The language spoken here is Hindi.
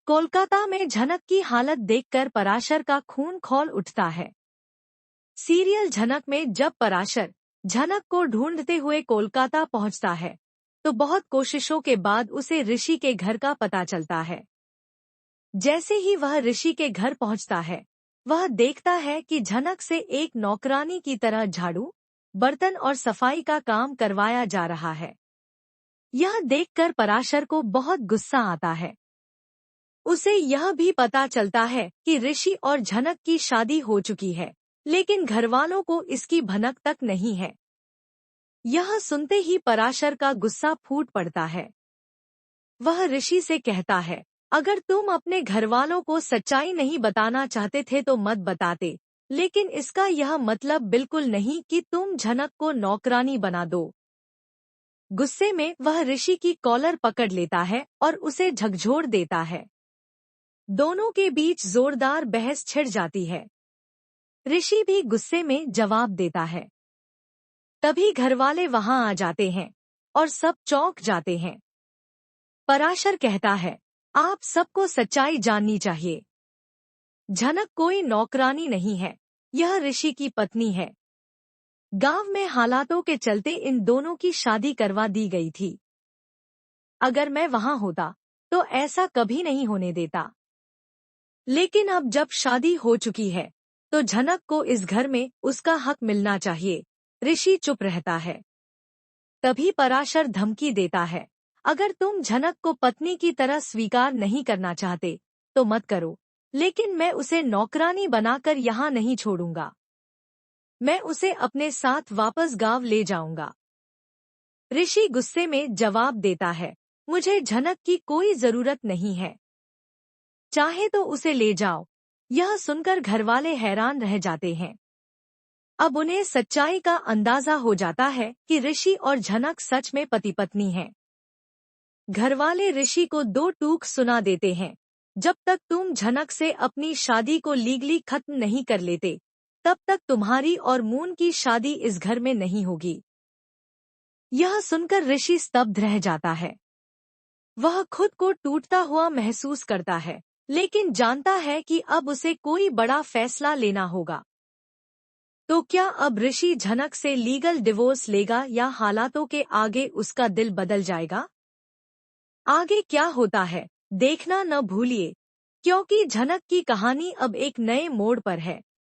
कोलकाता में झनक की हालत देखकर पराशर का खून खौल उठता है। सीरियल झनक में जब पराशर झनक को ढूंढते हुए कोलकाता पहुंचता है तो बहुत कोशिशों के बाद उसे ऋषि के घर का पता चलता है। जैसे ही वह ऋषि के घर पहुंचता है, वह देखता है कि झनक से एक नौकरानी की तरह झाड़ू, बर्तन और सफाई का काम करवाया जा रहा है। यह देखकर पराशर को बहुत गुस्सा आता है। उसे यह भी पता चलता है कि ऋषि और झनक की शादी हो चुकी है, लेकिन घरवालों को इसकी भनक तक नहीं है। यह सुनते ही पराशर का गुस्सा फूट पड़ता है। वह ऋषि से कहता है, अगर तुम अपने घरवालों को सच्चाई नहीं बताना चाहते थे तो मत बताते, लेकिन इसका यह मतलब बिल्कुल नहीं कि तुम झनक को नौकरानी बना दो। गुस्से में वह ऋषि की कॉलर पकड़ लेता है और उसे झकझोर देता है। दोनों के बीच जोरदार बहस छिड़ जाती है। ऋषि भी गुस्से में जवाब देता है। तभी घरवाले वहां आ जाते हैं और सब चौंक जाते हैं। पराशर कहता है, आप सबको सच्चाई जाननी चाहिए। झनक कोई नौकरानी नहीं है, यह ऋषि की पत्नी है। गांव में हालातों के चलते इन दोनों की शादी करवा दी गई थी। अगर मैं वहां होता तो ऐसा कभी नहीं होने देता। लेकिन अब जब शादी हो चुकी है तो झनक को इस घर में उसका हक मिलना चाहिए। ऋषि चुप रहता है। तभी पराशर धमकी देता है, अगर तुम झनक को पत्नी की तरह स्वीकार नहीं करना चाहते तो मत करो, लेकिन मैं उसे नौकरानी बनाकर यहाँ नहीं छोड़ूंगा। मैं उसे अपने साथ वापस गांव ले जाऊंगा। ऋषि गुस्से में जवाब देता है, मुझे झनक की कोई जरूरत नहीं है, चाहे तो उसे ले जाओ। यह सुनकर घरवाले हैरान रह जाते हैं। अब उन्हें सच्चाई का अंदाजा हो जाता है कि ऋषि और झनक सच में पति पत्नी हैं। घरवाले ऋषि को दो टूक सुना देते हैं, जब तक तुम झनक से अपनी शादी को लीगली खत्म नहीं कर लेते, तब तक तुम्हारी और मून की शादी इस घर में नहीं होगी। यह सुनकर ऋषि स्तब्ध रह जाता है। वह खुद को टूटता हुआ महसूस करता है, लेकिन जानता है कि अब उसे कोई बड़ा फैसला लेना होगा। तो क्या अब ऋषि झनक से लीगल डिवोर्स लेगा या हालातों के आगे उसका दिल बदल जाएगा? आगे क्या होता है देखना न भूलिए, क्योंकि झनक की कहानी अब एक नए मोड़ पर है।